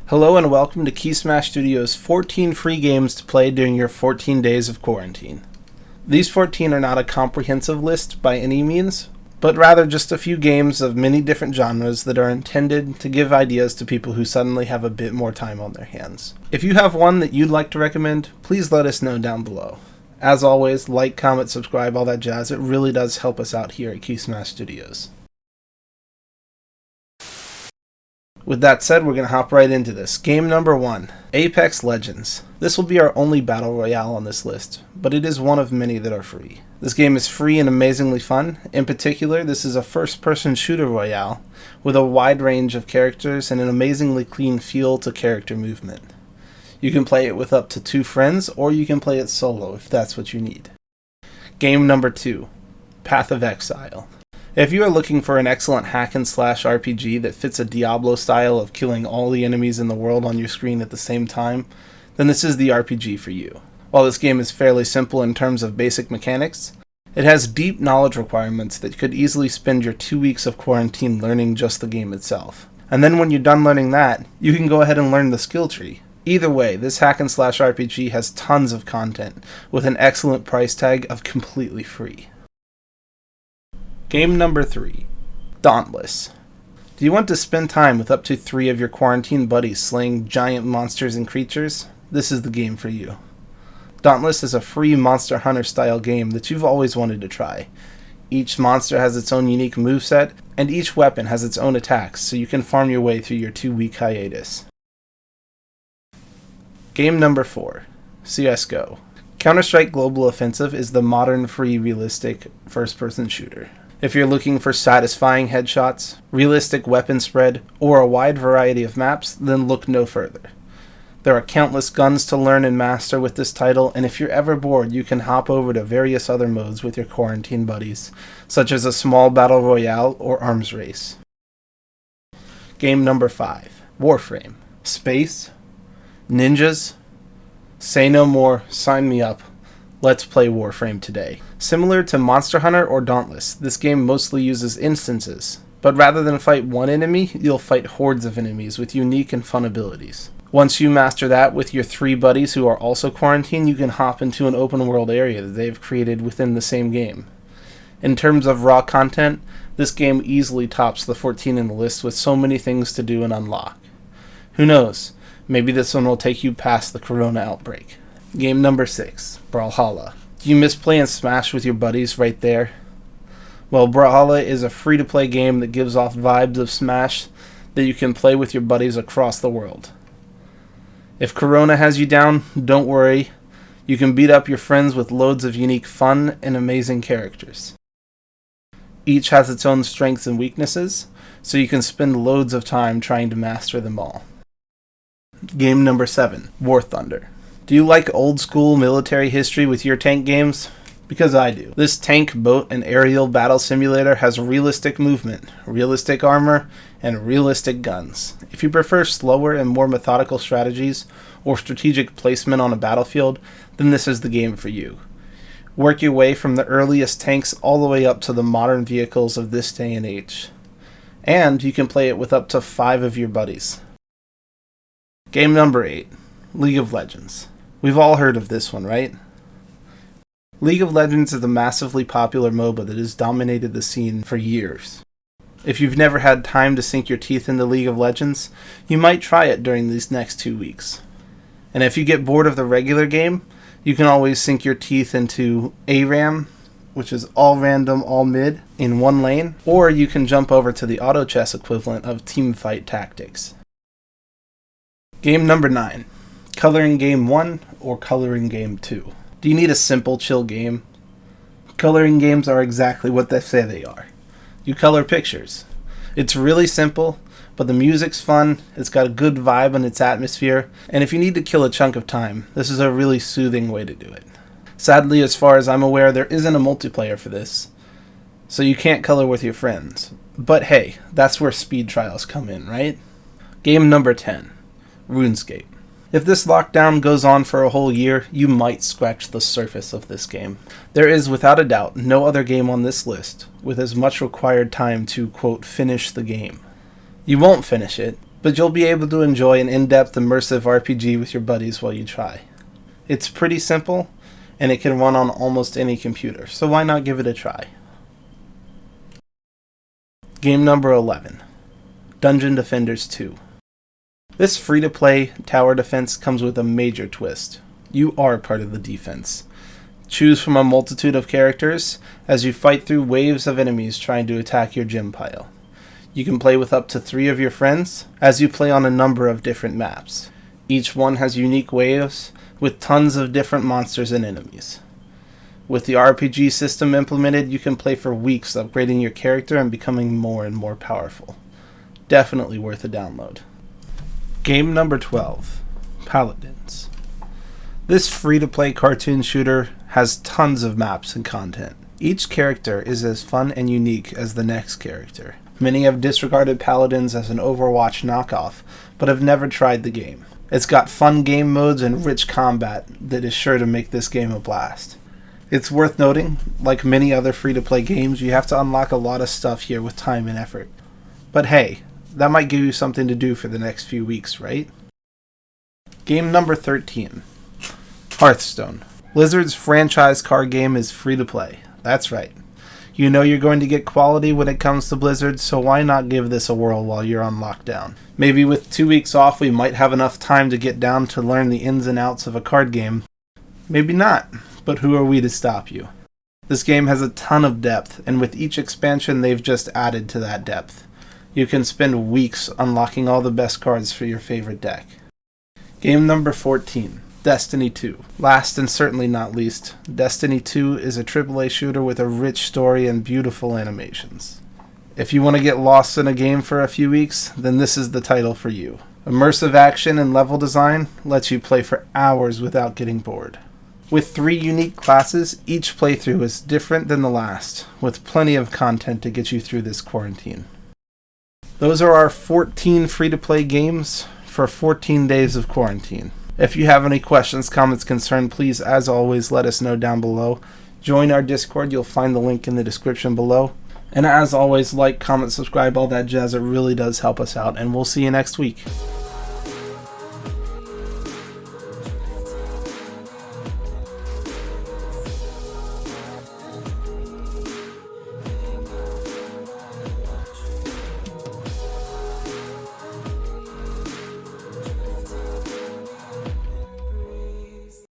Hello and welcome to Keysmash Studios' 14 free games to play during your 14 days of quarantine. These 14 are not a comprehensive list by any means, but rather just a few games of many different genres that are intended to give ideas to people who suddenly have a bit more time on their hands. If you have one that you'd like to recommend, please let us know down below. As always, like, comment, subscribe, all that jazz. It really does help us out here at Keysmash Studios. With that said, we're going to hop right into this. Game number 1, Apex Legends. This will be our only battle royale on this list, but it is one of many that are free. This game is free and amazingly fun. In particular, this is a first-person shooter royale with a wide range of characters and an amazingly clean feel to character movement. You can play it with up to 2 friends, or you can play it solo if that's what you need. Game number 2, Path of Exile. If you are looking for an excellent hack-and-slash RPG that fits a Diablo style of killing all the enemies in the world on your screen at the same time, then this is the RPG for you. While this game is fairly simple in terms of basic mechanics, it has deep knowledge requirements that could easily spend your 2 weeks of quarantine learning just the game itself. And then when you're done learning that, you can go ahead and learn the skill tree. Either way, this hack-and-slash RPG has tons of content, with an excellent price tag of completely free. Game number 3, Dauntless. Do you want to spend time with up to 3 of your quarantine buddies slaying giant monsters and creatures? This is the game for you. Dauntless is a free Monster Hunter style game that you've always wanted to try. Each monster has its own unique moveset, and each weapon has its own attacks, so you can farm your way through your 2-week hiatus. Game number 4, CSGO. Counter-Strike Global Offensive is the modern free realistic first-person shooter. If you're looking for satisfying headshots, realistic weapon spread, or a wide variety of maps, then look no further. There are countless guns to learn and master with this title, and if you're ever bored, you can hop over to various other modes with your quarantine buddies, such as a small battle royale or arms race. Game number 5, Warframe. Space? Ninjas? Say no more, sign me up. Let's play Warframe today. Similar to Monster Hunter or Dauntless, this game mostly uses instances, but rather than fight one enemy, you'll fight hordes of enemies with unique and fun abilities. Once you master that with your 3 buddies who are also quarantined, you can hop into an open world area that they've created within the same game. In terms of raw content, this game easily tops the 14 in the list with so many things to do and unlock. Who knows, maybe this one will take you past the corona outbreak. Game number 6, Brawlhalla. Do you miss playing Smash with your buddies right there? Well, Brawlhalla is a free-to-play game that gives off vibes of Smash that you can play with your buddies across the world. If Corona has you down, don't worry. You can beat up your friends with loads of unique fun and amazing characters. Each has its own strengths and weaknesses, so you can spend loads of time trying to master them all. Game number 7, War Thunder. Do you like old school military history with your tank games? Because I do. This tank, boat, and aerial battle simulator has realistic movement, realistic armor, and realistic guns. If you prefer slower and more methodical strategies or strategic placement on a battlefield, then this is the game for you. Work your way from the earliest tanks all the way up to the modern vehicles of this day and age. And you can play it with up to 5 of your buddies. Game number 8, League of Legends. We've all heard of this one, right? League of Legends is a massively popular MOBA that has dominated the scene for years. If you've never had time to sink your teeth into League of Legends, you might try it during these next 2 weeks. And if you get bored of the regular game, you can always sink your teeth into ARAM, which is all random, all mid, in one lane, or you can jump over to the auto chess equivalent of Teamfight Tactics. Game number 9. Coloring Game 1 or Coloring Game 2. Do you need a simple, chill game? Coloring games are exactly what they say they are. You color pictures. It's really simple, but the music's fun, it's got a good vibe and its atmosphere, and if you need to kill a chunk of time, this is a really soothing way to do it. Sadly, as far as I'm aware, there isn't a multiplayer for this, so you can't color with your friends. But hey, that's where speed trials come in, right? Game number 10, Runescape. If this lockdown goes on for a whole year, you might scratch the surface of this game. There is, without a doubt, no other game on this list with as much required time to, quote, finish the game. You won't finish it, but you'll be able to enjoy an in-depth immersive RPG with your buddies while you try. It's pretty simple, and it can run on almost any computer, so why not give it a try? Game number 11, Dungeon Defenders 2. This free-to-play tower defense comes with a major twist. You are part of the defense. Choose from a multitude of characters as you fight through waves of enemies trying to attack your gem pile. You can play with up to 3 of your friends as you play on a number of different maps. Each one has unique waves with tons of different monsters and enemies. With the RPG system implemented, you can play for weeks upgrading your character and becoming more and more powerful. Definitely worth a download. Game number 12, Paladins. This free-to-play cartoon shooter has tons of maps and content. Each character is as fun and unique as the next character. Many have disregarded Paladins as an Overwatch knockoff, but have never tried the game. It's got fun game modes and rich combat that is sure to make this game a blast. It's worth noting, like many other free-to-play games, you have to unlock a lot of stuff here with time and effort. But hey, that might give you something to do for the next few weeks, right? Game number 13, Hearthstone. Blizzard's franchise card game is free to play. That's right. You know you're going to get quality when it comes to Blizzard, so why not give this a whirl while you're on lockdown? Maybe with 2 weeks off we might have enough time to get down to learn the ins and outs of a card game. Maybe not, but who are we to stop you? This game has a ton of depth, and with each expansion they've just added to that depth. You can spend weeks unlocking all the best cards for your favorite deck. Game number 14. Destiny 2. Last and certainly not least, Destiny 2 is a AAA shooter with a rich story and beautiful animations. If you want to get lost in a game for a few weeks, then this is the title for you. Immersive action and level design lets you play for hours without getting bored. With 3 unique classes, each playthrough is different than the last, with plenty of content to get you through this quarantine. Those are our 14 free-to-play games for 14 days of quarantine. If you have any questions, comments, concerns, please, as always, let us know down below. Join our Discord. You'll find the link in the description below. And as always, like, comment, subscribe, all that jazz. It really does help us out. And we'll see you next week.